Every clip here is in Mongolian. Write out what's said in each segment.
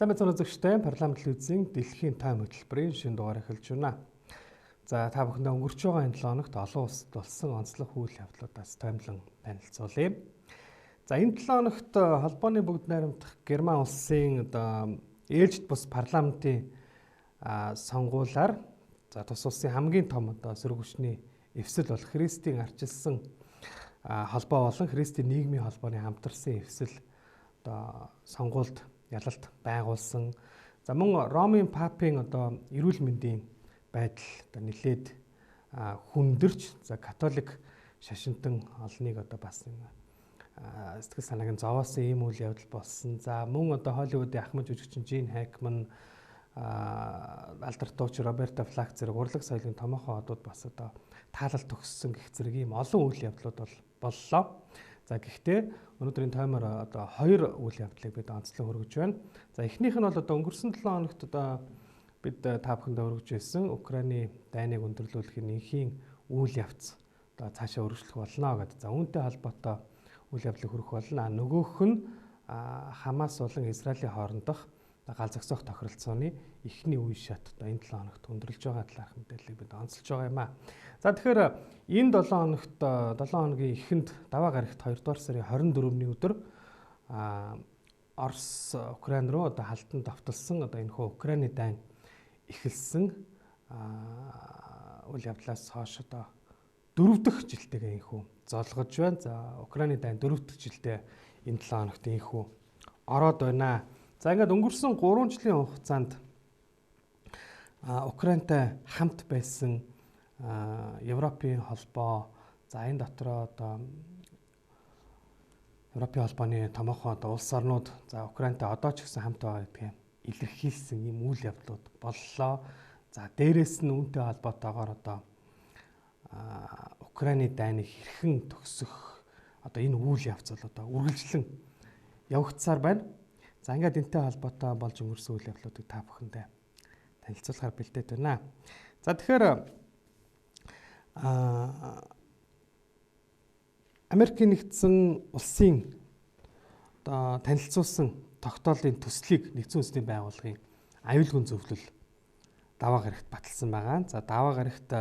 Сайн мэцэн үзэгчтэй парламент телевизийн дэлхийн тайм хөтөлбөрийн шинэ дугаар эхэлж байна. За та бүхэндээ өнгөрч байгаа энэ 7 хоногт олон улсад болсон онцлог үйл явдлуудаас таймлан танилцуулъя. За энэ 7 хоногт холбооны бүгд найрамдах Герман улсын ээлжид бус парламентын сонгуулиар тус улсын хамгийн том сөрөг хүчний эвсэл бол Христийн арчилсан холбоо болон Христийн нийгмийн холбооны хамтарсан эвсэл сонгуульд ялалт байгуулсан. За мөн Ромын папын эрүүл мэндийн байдал нэлээд хүндэрч католик шашинтан олныг бас сэтгэл санааг нь зовоосон ийм үйл явдал болсон. За мөн Холливуудын ахмад жүжигчин Жин Хайкман алдарт Роберто Флак зэрэг урлаг соёлын томоохон одууд бас таалалт төгссөн гэх зэрэг ийм олон үйл явдлууд боллоо. За гэхдээ өнөөдрийн таймер хоёр үйл явдлыг бид онцлон хөргөж байна. За эхнийх нь бол өнгөрсөн 7 хоногт бид та бүхэндээ хөргөж байсан Украины дайныг өндөрлүүлэхийн энхийн үйл явц цаашаа өргөжлөх болно гэдэг. За үүнтэй холбоотой үйл явдлыг хөргөх болно. Нөгөөх нь Хамас болон Израилийн хоорондох гал зогсоох тохиролцооны эхний үе шат энэ 7 хоногт өндөрлөж байгаа талаарх мэдээллийг бид онцолж байгаа юм аа. За тэгэхээр энэ 7 хоногт 7 хоногийн эхэнд даваа гарагт 2 дугаар сарын 24-ний өдөр Орос Украин руу халтан довтолсон энэхүү Украины дайн эхэлсэн үйл явдлаас хойш 4 дахь жилтэйгээ энэхүү золгож байна. За Украины дайн 4 дахь жилдээ энэ 7 хоногт энэхүү ороод байна. За ингээд өнгөрсөн 3 жилийн хугацаанд Украинтай хамт байсан Европын холбоо, за энэ дотроо Европын холбооны томоохон улс орнууд за Украинтай одоо ч гэсэн хамт байгаа гэдгээ илэрхийлсэн ийм үйл явдлууд боллоо. За дээрэс нь үүнтэй холбоотойгоор Украины дайныг хэрхэн төгсөх энэ үйл явц бол үргэлжлэн явагдсаар байна. За ингээд энэтэй холбоотой болж өнгөрсөн үйл явдлуудыг та бүхэндээ танилцуулахаар бэлдээд байна. За тэгэхээр Америкийн нэгдсэн улсын танилцуулсан тогтоолын төслийг нэгдсэн үндэсний байгууллагын аюулгүй зөвлөл даваа гарагт баталсан байгаа. За даваа гарагт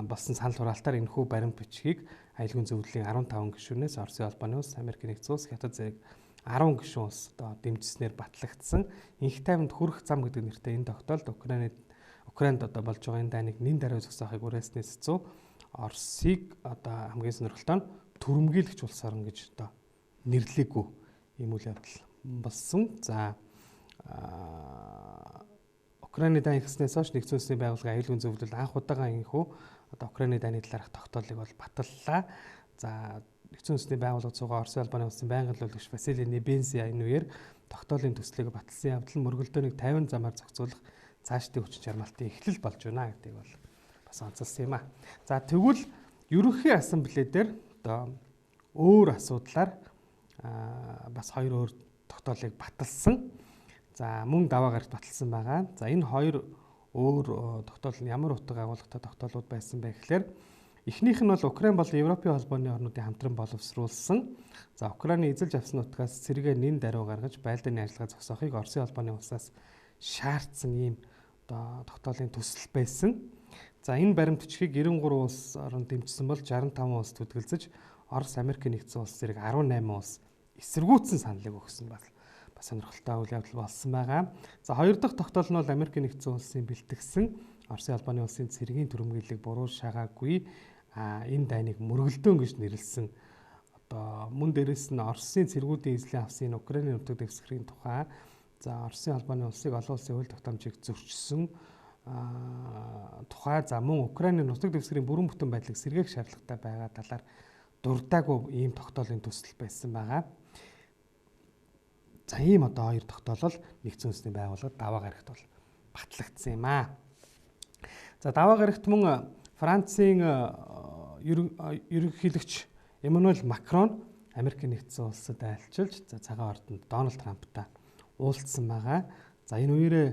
болсон санал хураалтаар энэхүү баримт бичгийг аюулгүй зөвлөлийн 15 гишүүнээс Оросын холбооны улс, Америкийн нэгдсэн улс, Хятад зэрэг 10 гишүүн улс дэмжснээр батлагдсан. Инх тайванд хүрэх зам гэдэг нэртэй энэ тогтоолд Украинд болж байгаа энэ дайныг нэн даруй зогсоохыг үрээснээс зүү Оросыг хамгийн сонирхолтой нь түрэмгийлэгч улс орн гэж нэрлэегүй ийм үйл явдал болсон. За Украины дайн ихснээс хойш нэгдсэн үндэсний байгууллагын аюулгүй зөвлөл анх удаага энэхүү Украины дайны талаарх тогтоолыг баталлаа. За нэгдсэн үндэсний байгууллага цугаа Оросын холбооны улсын байнгын төлөөлөгч Василий Небензи энэ үеэр тогтоолын төслийг баталсан явдал нь мөргөлдөөнийг 50 замаар зохицуулах цаашдын хүчин чармайлтын эхлэл болж байна гэдгийг бол бас онцолсон юм аа. За тэгвэл ерөнхий ассамблей дээр өөр асуудлаар бас хоёр өөр тогтоолыг баталсан. За мөн даваа гарагт баталсан байгаа. За энэ хоёр өөр тогтоол нь ямар утга агуулгатай тогтоолууд байсан бэ гэхээр эхнийх нь бол Украин болон Европын холбооны орнуудын хамтран боловсруулсан. За Украины эзэлж авсан нутгаас сэргээ нэн даруй гаргаж байлдааны ажиллагаа зогсоохыг Оросын холбооны улсаас шаардсан ийм тогтоолын төсөл байсан. За энэ баримт бичгийг 93 улс орн дэмжсэн бол 65 улс төдөлзөж Орос, Америкийн нэгдсэн улс зэрэг 18 улс эсэргүүцсэн саналыг өгсөн бас сонирхолтой үйл явдал болсон байгаа. За хоёр дахь тогтоол нь бол Америкийн нэгдсэн улсын бэлтгэсэн Оросын холбооны улсын цэргийн түрэмгийллийг буруу шагаагүй энэ дайныг мөргөлдөөн гэж нэрлсэн. Мөн дээрээс нь Оросын цэргүүдийн эзлэн авсан Украины нутаг дэвсгэрийн тухай за Оросын холбооны улсыг олон улсын хууль тогтоомжийг зөрчсөн тухай за мөн Украины нутаг дэвсгэрийн бүрэн бүтэн байдлыг сэргээх шаардлагатай байгаа талаар дурдаагүй ийм тогтоолын төсөл байсан байгаа. За ийм хоёр тогтоол нэгдсэн үндэсний байгууллагад даваа гарагт бол батлагдсан юм аа. За даваа гарагт мөн Францын ерөнхийлөгч Эммануэль Макрон Америкийн нэгдсэн улсад айлчилж цагаан ордонд Дональд Трамптай уулзсан байгаа. За энэ үеэрээ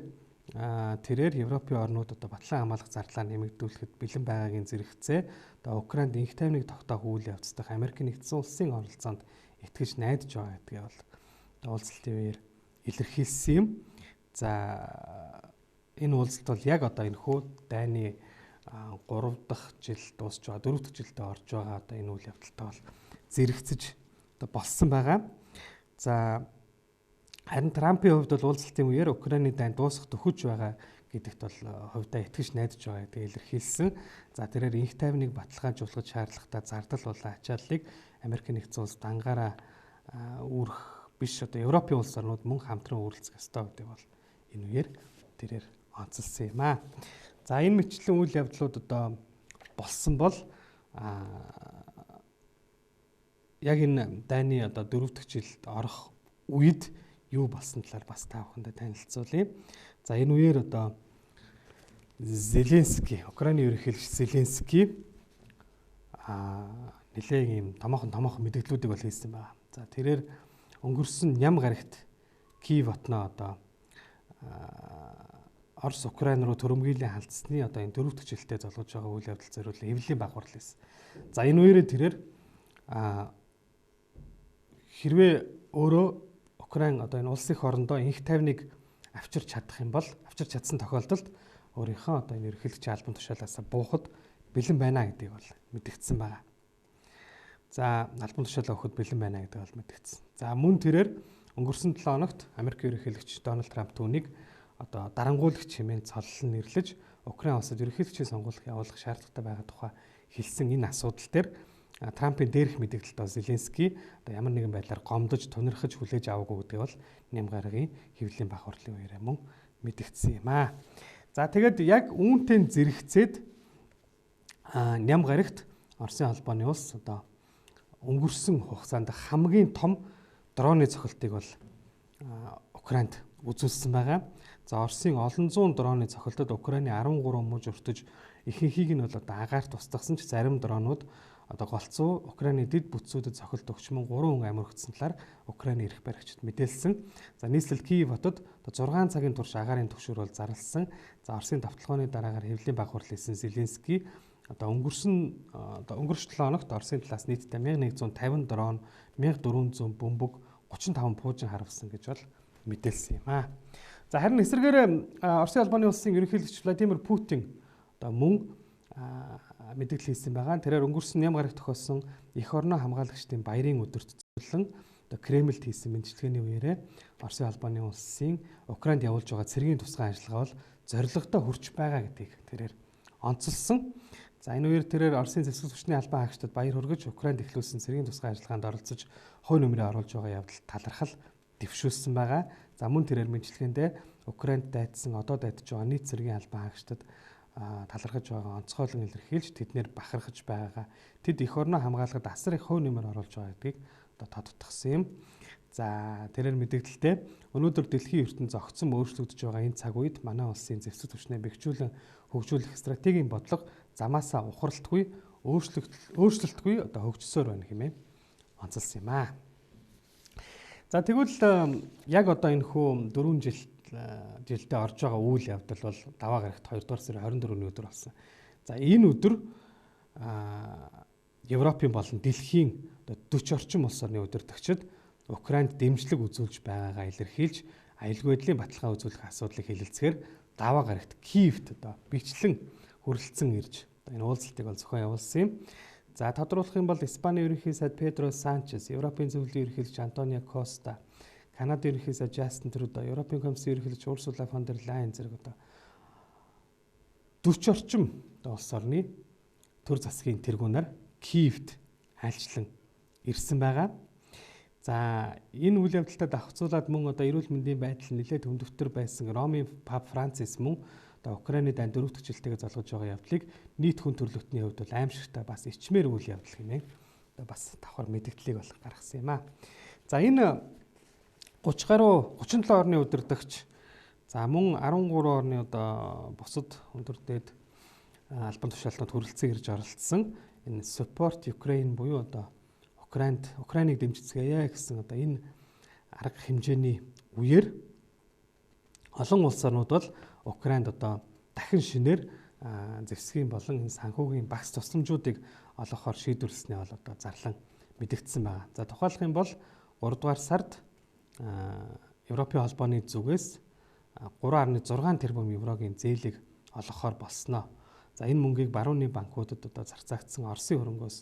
тэрээр Европын орнууд батлан хамгаалах зарлаа нэмэгдүүлэхэд бэлэн байгаагийн зэрэгцээ Украинд инх тайвныг тогтоох үйл явц дахь Америкийн нэгдсэн улсын оролцоонд итгэж найдаж байгаа гэдгээ бол уулзалтын үеэр илэрхийлсэн юм. За энэ уулзалт бол яг одоо энэ хүү дайны 3 дахь жил дуусч байгаа, 4 дахь жилдээ орж байгаа одоо энэ үйл явдалтай бол зэрэгцэж одоо болсон байгаа. За харин Трампын хувьд бол уулзалтын үеэр Украины дайн дуусах төхөж байгаа гэдэгт бол хувьдаа итгэж найдаж байгаа гэдгийг илэрхийлсэн. За тэрээр инх тайвныг баталгаажуулах шаардлагатай зардал болон ачааллыг Америк нэгдсэн улс дангаараа үүрэх биш одоо Европын улс орнууд мөн хамтран үүрлцэх ёстой гэдэг бол энэ үеэр тэрээр онцлсан юм аа. За энэ мэтчлийн үйл явдлууд одоо болсон бол яг энэ дайны одоо 4 дахь жилд орох үед юу болсон талаар бас та бүхэндээ танилцуулъя. За энэ үеэр одоо Зеленский, Украины ерөнхийлөгч Зеленский нэлээд ийм томоохон мэдээллүүдийг бол хийсэн байна. За тэрээр өнгөрсөн ням гарагт Киев хотноо одоо Орос Украин руу төрөмгийлийн халдсны одоо энэ 4 дахь жилдээ золгож байгаа үйл явдал зориулсан эвлэлийн багварл хийсэн. За энэ үеэрээ тэрээр хэрвээ өөрөө Украин одоо энэ улсын хоорондоо инх тайвныг авчирч чадах юм бол авчирч чадсан тохиолдолд өөрийнхөө одоо энэ ерөнхийлөгчийн албан тушаалаасаа буухад бэлэн байна гэдгийг бол мэдгдсэн байна. За албан тушаалаа өгөхөд бэлэн байна гэдэг бол мэдгдсэн. За мөн тэрээр өнгөрсөн 7 хоногт Америк ерөнхийлөгч Дональд Трамп түүнийг одоо дарангуулагч хэмээн цоллон нэрлэж Украин улсад ерөнхийлөгчийн сонгууль явуулах шаардлагатай байгаа тухай хэлсэн энэ асуудал дээр Трампын дээрх мэдээлэлд Зеленский одоо ямар нэгэн байдлаар гомдож тунирхаж хүлээж аваагүй гэдгийг бол ням гарагийн хэвлэлийн бахварлын үеэрээ мөн мэдгдсэн юм аа. За тэгээд яг үүнтэй зэрэгцээд ням гарагт Оросын холбооны улс одоо өнгөрсөн хугацаанд хамгийн том дроны цохилтыг бол Украинд үзүүлсэн байгаа. За Оросын олон зуун дроны цохилтод Украины 13 муж өртөж ихэнхийг нь бол одоо агаарт устгасан ч зарим дронууд одоо голцоо Украины дэд бүтцүүдэд цохилт өгч мөн 3 хүн амьд талаар Украины эрх баригчид мэдээлсэн. За нийслэл Киев хотод одоо 6 цагийн турш агаарын түгшүүр бол зарласан. За Оросын давталгааны дараагаар хэвлэлийн багварл хийсэн Зеленский одоо өнгөрч 7 хоногт Оросын талаас нийтдээ 1150 дрон, 1400 бөмбөг, 35 пуужин харавсан гэж бол мэдээлсэн юм аа. За харин эсвэргээр Оросын албаны улсын ерөнхийлөгч Владимир Путин одоо мөн мэдээлэл хийсэн байгаа. Тэрээр өнгөрсөн ням гарагт тохиолсон эх орноо хамгаалагчдын баярын өдөрт зөвлөн одоо Кремльд хийсэн мэндчилгээний үеэрээ Оросын албаны улсын Украинд явуулж байгаа цэргийн тусгай ажиллагаа бол зорилготой хүрч байгаа гэдгийг тэрээр онцолсон. За энэ үеэр тэрээр Оросын зэвсэг хүчний албан хаагчдад баяр хүргэж Украинд эхлүүлсэн цэргийн тусгай ажиллагаанд оролцож хувь нэмрээ оруулж байгаа явдал талархал дэвшүүлсэн байгаа. За мөн тэрээр мэндчилгээндээ Украинд дайдсан одоо дайдж байгаа нийт цэргийн албан хаагчдад талархаж байгаа онцгойлон илэрхийлж тэднэр бахархаж байгаа. Тэд эх орноо хамгаалахад асар их хувь нэмэр оруулж байгаа гэдгийг одоо тодтогсон юм. За тэрээр мэдээлэлтэй өнөөдөр дэлхийн ертөнд зогцсон өөрчлөгдөж байгаа энэ цаг үед манай улсын зэвсэг түвшнээ бэхжүүлэн хөгжүүлэх стратегийн бодлого замаасаа ухралтгүй өөрчлөлтгүй одоо хөгжсөөр байна хэмээн онцолсон юм аа. За тэгвэл яг одоо энэ хүү 4 жилдээ орж байгаа үйл явдал бол даваа гарагт 2 дугаар сарын 24-ний өдөр болсон. За энэ өдөр Европын болон дэлхийн 40 орчим улс орны удирдагчид Украинд дэмжлэг үзүүлж байгаагаа илэрхийлж аюулгүй байдлын баталгаа үзүүлэх асуудлыг хэлэлцгээр даваа гарагт Киевт одоо бичлэн хүрэлцэн ирж энэ уулзалтыг бол зохион явуулсан юм. За тодруулах юм бол Испани ерөнхий сайд Педро Санчес, Европын зөвлөлийн ерөнхийлөгч Антонио Коста, Канадын ерөнхий сайд Жастин Трюдо, Европын комиссийн ерөнхийлөгч Урсула фон дер Лайен зэрэг одоо 40 орчим улс орны төр засгийн тэргүүнээр Киевт айлчлан ирсэн байгаа. За энэ үйл явдалтай давхцуулаад мөн одоо эрүүл мэндийн байдал нэлээд хүндөвтөр байсан Ромын Пап Францис мөн одоо Украины дайн 4 дахь жилтэйгээ залгаж байгаа явдлыг нийт хүн төрөлхтний хувьд бол аимшигтай бас ичмээр үйл явдал хэмээн одоо бас давхар мэдээллийг бол гаргасан юм аа. За энэ 37 орны удирдагч за мөн 13 орны одоо бусад өндөр дээд албан тушаалтнууд хүрэлцэн ирж оролцсон энэ Support Ukraine буюу одоо Украиныг дэмжицгээе гэсэн одоо энэ арга хэмжээний үеэр олон улс орнууд бол Украинд одоо дахин шинээр зэвсгийн болон энэ санхүүгийн багц тусламжуудыг олгохоор шийдвэрлэснээ бол одоо зарлан мэдэгдсэн байна. За тухайлах юм бол 3 дугаар сард Европын холбооны зүгээс 3.6 тэрбум еврогийн зээлийг олгохоор болсноо. За энэ мөнгийг барууны банкудад одоо зарцаагдсан Оросын хөрөнгөөс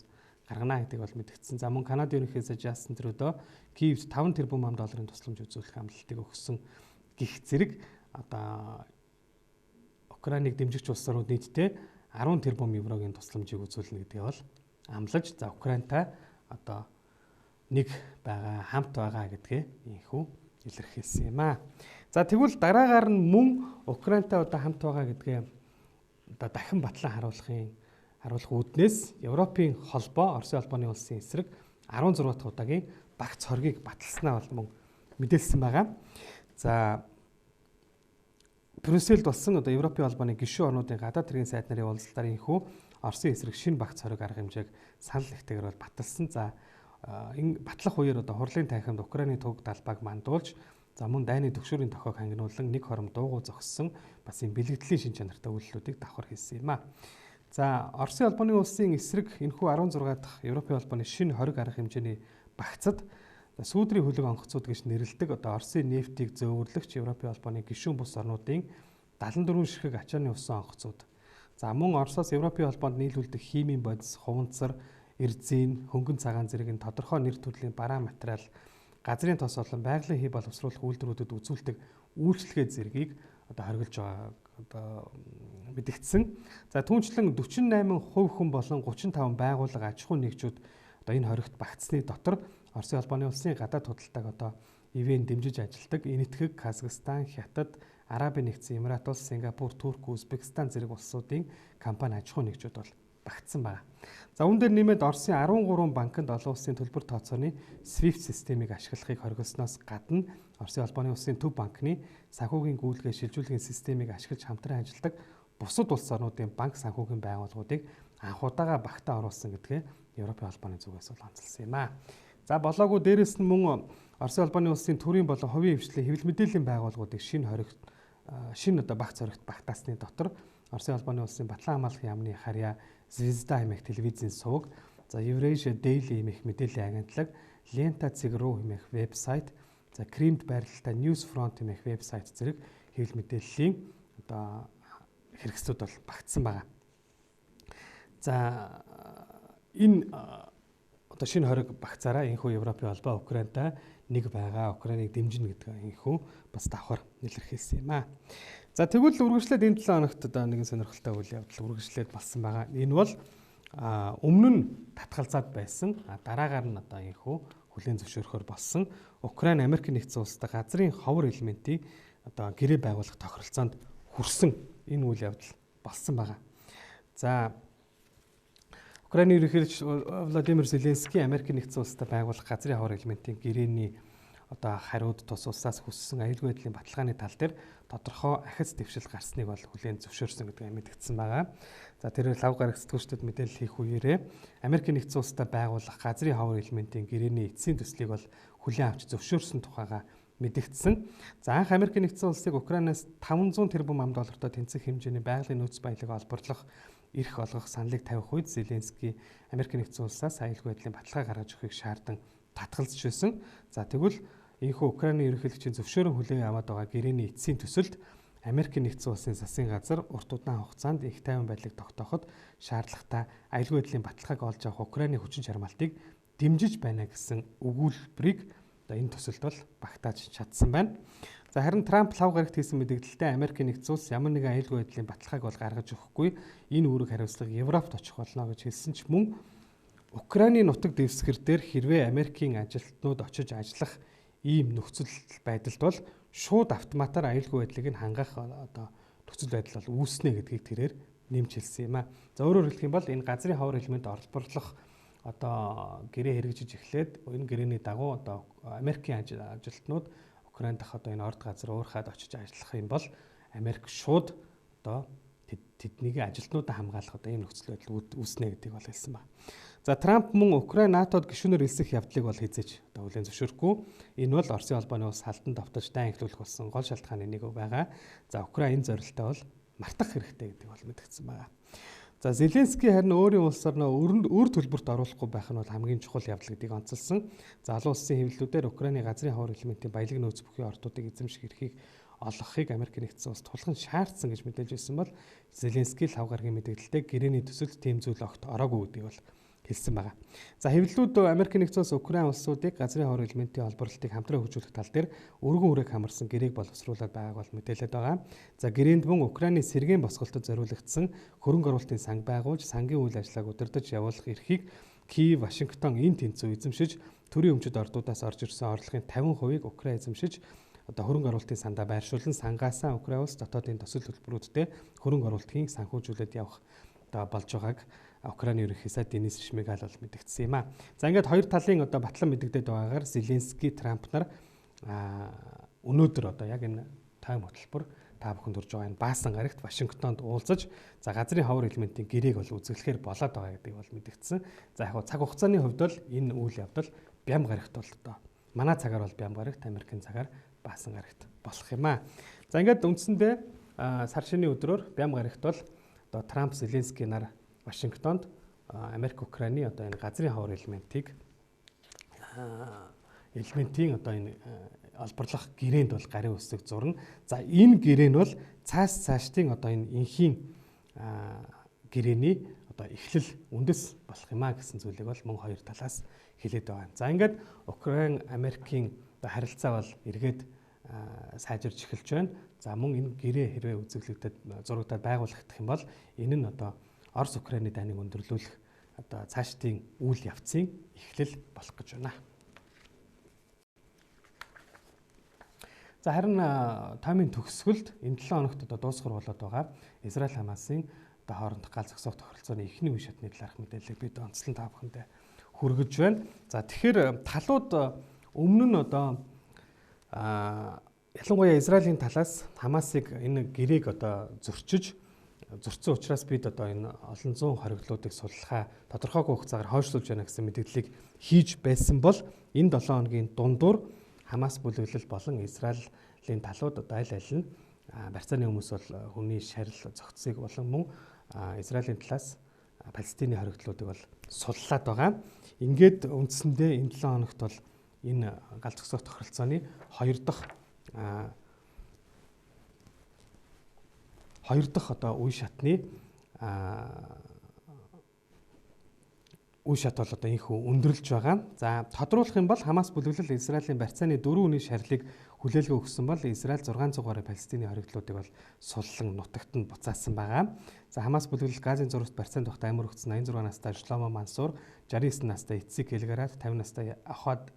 гаргана гэдэг бол мэдгдсэн. За мөн Канадын ерөнхий сайд Justin Trudeau Киевд 5 тэрбум долларын тусламж үзүүлэх амлалтыг өгсөн гих зэрэг одоо Украиныг дэмжигч улсууд нийтдээ 10 тэрбум еврогийн тусламжийг үзүүлнэ гэдгээ бол амлаж за Украинтай одоо нэг байгаа хамт байгаа гэдгээ ийхүү илэрхийлсэн юм аа. За тэгвэл дараагаар нь мөн Украинтай одоо хамт байгаа гэдгээ одоо дахин батлан харуулах үүднээс Европын холбоо Оросын холбооны улсын эсрэг 16 дахь удаагийн багц хоргийг баталснаа бол мөн мэдээлсэн байгаа. За Брюсселд болсон одоо Европын холбооны гишүүн орнуудын гадаад хэргийн сайд нарын уулзалтаар инхүү Оросын эсрэг шинэ багц хориг арга хэмжээг санал нэгтэйгээр бол баталсан. За энэ батлах үеэр одоо хурлын танхимд Украины төг талбайг мандуулж за мөн дайны төгшөөрийн тохиог хангинуулан нэг хором дуугүй зогссон бас энэ бэлэгдлийн шин чанартай үйлдэлүүдийг давхар хийсэн юм аа. За Оросын холбооны улсын эсрэг энэхүү 16 дахь Европын холбооны шинэ хориг арга хэмжээний багцад сүүдрийн хөлөг онгоцууд гэж нэрлэдэг одоо Оросын нефтийг зөөвөрлөгч Европын холбооны гишүүн бус орнуудын 74 ширхэг ачааны усан онгоцууд. За мөн Оросоос Европын холбоонд нийлүүлдэг химийн бодис, хуванцар, эрзэн, хөнгөн цагаан зэрэг энэ тодорхой нэр төрлийн бараа материал, газрын тос болон байгалийн хий боловсруулах үйлдвэрүүдэд үзүүлдэг үйлчлэгээ зэргийг одоо хоригдж байгаа одоо мэдгдсэн. За түүнчлэн 48% хүн болон 35 байгууллага аж ахуйн нэгжүүд одоо энэ хоригт багтсны дотор Оросын холбооны улсын гадаад худалдааг одоо ивэн дэмжиж ажилдаг Энэтхэг, Казахстан, Хятад, Арабын нэгдсэн Эмират улс, Сингапур, Турк, Узбекистан зэрэг улсуудын компани аж ахуйн нэгжүүд бол багтсан байна. За үүн дээр нэмээд Оросын 13 банкнд олон улсын төлбөр тооцооны SWIFT системийг ашиглахыг хоригдсноос гадна Оросын холбооны улсын төв банкны санхүүгийн гүйлгээ шилжүүлэхийн системийг ашиглаж хамтран ажилладаг бусад улс орнуудын банк санхүүгийн байгууллагуудыг анх удаага багтаа оруулсан гэдгээ Европын холбооны зүгээс бол онцлсан юм аа. За болоогүй дээрэс нь мөн Оросын холбооны улсын төрийн болон хувийн хвшлийн хэвлэл мэдээллийн байгууллагуудыг шинэ одоо багц хоригт багтаасны дотор Оросын холбооны улсын батлан хамгаалахын яамны харьяа Звезда хэмээх телевизийн суваг, за Евразия Daily хэмээх мэдээллийн агентлаг, Lenta.ru хэмээх вебсайт, за Кримд байрлалтай Newsfront хэмээх вебсайт зэрэг хэвлэл мэдээллийн одоо хэрэгслүүд бол багтсан байгаа. За энэ одоо шинэ хориг багцаараа энэхүү Европын холбоо Украинтай нэг байгаа, Украиныг дэмжинэ гэдэг энэхүү бас давхар илэрхийлсэн юм аа. За тэгвэл үргэлжлээд энэ 7 хоногт одоо нэгэн сонирхолтой үйл явдал үргэлжлээд болсон байгаа. Энэ бол өмнө нь татгалзаад байсан, дараагаар нь одоо энэхүү хүлээн зөвшөөрөхөөр болсон Украин Америк нэгдсэн улстай газрын ховор элементийг одоо гэрээ байгуулах тохиролцоонд хүрсэн энэ үйл явдал болсон байгаа. За Украины ерөнхийлөгч Владимир Зеленский Америк нэгдсэн улстай байгуулах газрын ховор элементийн гэрээний одоо хариуд тус улсаас хүссэн аюулгүй байдлын баталгааны тал дээр тодорхой ахиц дэвшил гарсныг бол хүлээн зөвшөөрсөн гэдгийг мэдгдсэн байгаа. За тэр лав гарах сэтгүүлчдэд мэдээлэл хийх үеэрээ Америк нэгдсэн улстай байгуулах газрын ховор элементийн гэрээний эцсийн төслийг бол хүлээн авч зөвшөөрсөн тухайга мэдгдсэн. За анх Америк нэгдсэн улсыг Украинаас 500 тэрбум $5 тэнцэх хэмжээний байгалийн нөөц баялаг олборлох эрх олгох саналыг тавих үед Зеленский Америк нэгдсэн улсаас аюулгүй байдлын баталгаа гаргаж өгөхийг шаардсан татгалзж байсан. За тэгвэл энэхүү Украины ерөнхийлөгчийн зөвшөөрөн хүлээн аваад байгаа гэрээний эцсийн төсөлд Америк нэгдсэн улсын засгийн газар урт удаан хугацаанд их тайван байдлыг тогтооход шаардлагатай аюулгүй байдлын баталгааг олж авах Украины хүчин чармаалтыг дэмжиж байна гэсэн өгүүлбэрийг одоо энэ төсөлд бол багтааж чадсан байна. За харин Трамп лав гарагт хийсэн мэдээлэлдээ Америк нэгдсэн улс ямар нэгэн аюулгүй байдлын баталгааг бол гаргаж өгөхгүй, энэ үүрэг хариуцлага Европт очих болно гэж хэлсэн ч мөн Украины нутаг дэвсгэр дээр хэрвээ Америкийн ажилтнууд очиж ажиллах ийм нөхцөл байдалд бол шууд автоматар аюулгүй байдлыг нь хангах одоо нөхцөл байдал бол үүснэ гэдгийг тэрээр нэмж хэлсэн юм а. За өөрөөр хэлэх юм бол энэ газрын ховор элемент олборлох одоо гэрээ хэрэгжиж эхлээд энэ гэрээний дагуу одоо Америкийн ажилтнууд Украинд дах одоо энэ орд газар уурхаад очиж ажиллах юм бол Америк шууд одоо тэднийг ажилтнуудаа хамгаалах одоо ийм нөхцөл байдал үүснэ гэдгийг бол хэлсэн байна. За Трамп мөн Украин НАТОд гишүүнээр элсэх явдлыг бол хязгаарч одоо хүлээн зөвшөөрөхгүй. Энэ бол Оросын холбооны улс халтан давтаж дайн эхлүүлэх болсон гол шалтгааны нэг байгаа. За Украин энэ зорилттой бол мартах хэрэгтэй гэдэг бол мэдгдсэн байна. За Зеленский харин өөрийн улсаар өөр төлбөрт оруулахгүй байх нь бол хамгийн чухал явдал гэдгийг онцолсон. За олон улсын хэвлэлүүдээр Украины газрын хавар элементийн баялаг нөөц бүхий ордуудыг эзэмших эрхийг олгохыг Америк нэгдсэн улс тулхан шаардсан гэж мэдээлж байсан бол Зеленский лав гарагийн мэдээлэлтэй гэрээний төсөлд тийм зүйл огт ороогүй гэдгийг бол хэлсэн байна. За хэвлэлүүд Америк нэгдсэн улс Украин улсуудыг газрын хавар элементийн олборлолтыг хамтран хөгжүүлэх тал дээр өргөн үрээг хамарсан гэрээг боловсруулаад байгааг бол мэдээлээд байгаа. За гэрээнд мөн Украины сэргээн босголтод зориулагдсан хөрөнгө оруулалтын санг байгуулж сангийн үйл ажиллагааг удирдах явуулах эрхийг Киев, Вашингтон энэ тэнцүү эзэмшиж төрийн өмчөд ордуудаас орж ирсэн орлогын 50% Украин эзэмшиж хөрөнгө оруулалтын сандаа байршуулан сангаасаа Украин улс дотоодын төсөл хөтөлбөрүүдтэй хөрөнгө оруулалтын санхүүжүүлээд явах болж байгааг Украины ерөнхий сайд Денис Шмигаль бол мэдгдсэн юм а. За ингээд хоёр талын батлан мэдэгдээд байгаагаар Зеленский, Трамп нар өнөөдөр яг энэ тайм хөтөлбөр та бүхэнд хүрж байгаа энэ Баасан гарагт Вашингтонд уулзаж за газрын хавар элементийн гэрээг бол үзэглэхээр болоод байгаа гэдгийг бол мэдгдсэн. За яг цаг хугацааны хувьд бол энэ үйл явдал Бям гарагт бол манай цагаар бол Бям гарагт, Америкийн цагаар Баасан гарагт болох юм а. За ингээд үндсэндээ сар шинийн өдрөөр Бям гарагт бол Трамп, Зеленский нар Вашингтонд Америк Украины энэ газрын хавар элементийн энэ олборлох гэрээнд бол гарын үсэг зурна. За энэ гэрээ нь бол цаашдын энэ инхийн гэрээний эхлэл үндэс болох юм а гэсэн зүйлийг бол мөн хоёр талаас хэлээд байгаа. За ингээд Украин Америкийн харилцаа бол эргээд сайжирч эхэлж байна. За мөн энэ гэрээ хэрвээ үзэглэгдээд зурагдаад байгуулагдах юм бол энэ нь Орос Украины дайныг өндөрлүүлэх цаашдын үйл явцын эхлэл болох гэж байна. За харин таймын төгсгөлд энэ 7 хоногт дуусгар болоод байгаа Израиль Хамасын хоорондох гал зогсоох тохиролцооны эхний үе шатны талаарх мэдээллийг бид онцлон та бүхэндээ хүргэж байна. За тэгэхээр талууд өмнө нь ялангуяа Израилийн талаас Хамасыг энэ гэрээг зөрчсөн учраас бид энэ олон зуун хоригдлуудыг суллахаа тодорхойгүй хугацаагаар хойшлуулж байна гэсэн мэдээллийг хийж байсан бол энэ 7 хоногийн дундуур Хамас бүлэглэл болон Израилийн талууд аль аль нь барьцааны хүмүүс бол хүний шарил зогцсыг болон мөн Израилийн талаас Палестины хоригдлуудыг бол суллаад байгаа. Ингээд үндсэндээ энэ 7 хоногт бол энэ гал зогсоох тохиролцооны хоёр дахь үе шатны үе шат бол инхүү өндөрлж байгаа. За тодруулах юм бол Хамас бүлэглэл Израилийн барьцааны 4 үний шарилыг хүлээлгээ өгсөн бол Израиль 600 гаруй Палестины хоригдлуудыг бол суллан нутагт нь буцаасан байгаа. За Хамас бүлэглэл Газын зурагт барьцаанд тогт амир өгсөн 86 настай Шломо Мансур, 69 настай Ицик Элгарат, 50 настай Ахад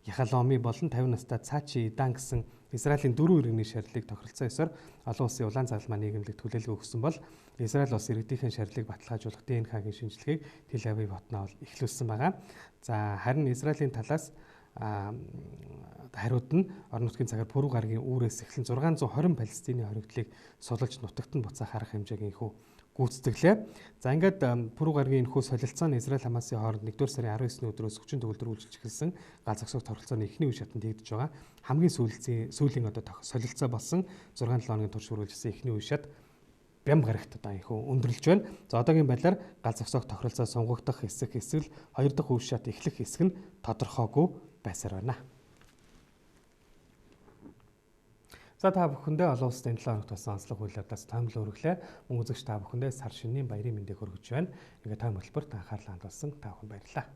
Яхаломи болон 50 настай Цаачи Идан гэсэн Израилийн 4 иргэний шарилыг тохиролцоо ёсоор олон улсын улаан загалмаа нийгэмлэг төлөөлгөө өгсөн бол Израиль улс иргэдийнхэн шарилыг баталгаажуулах ДНХ-гийн шинжилгээг Тел Авив хотноо эхлүүлсэн байгаа. За харин Израилийн талаас хариуд нь орон нутгийн цагаар пүрэв гарагийн үүрээс эхлэн 620 Палестины хоригдлыг сулж нутагт нь буцаах арга хэмжээг инхүү гүйцэтгэлээ. За ингээд пүрэв гарагийн энэхүү солилцоо нь Израиль Хамасын хооронд 1-р сарын 19-ний өдрөөс хүчин төгөлдөр үйлчилж эхэлсэн гал зогсоох тохиролцооны эхний үе шатанд хийгдэж байгаа. Хамгийн сүүлийн солилцоо болсон 6-7 хоногийн турш үргэлжилсэн эхний үе шат Бям гарагт инхүү өндөрлж байна. За одоогийн байдлаар гал зогсоох тохиролцоо сунгагдах хэсэг эсвэл 2 дахь үе шат эхлэх хэсэг нь тодорхойгүй байсаар байна. За та бүхэндээ олон улсын 7 хоногт болсон онцлог үйл явдлаас таамаглал өргөлээ. Мөн үзэгч та бүхэндээ сар шинийн баярын мэндийг хүргэж байна. Ингээд тайм хөтөлбөрт анхаарлаа хандуулсан та бүхэнд баярлалаа.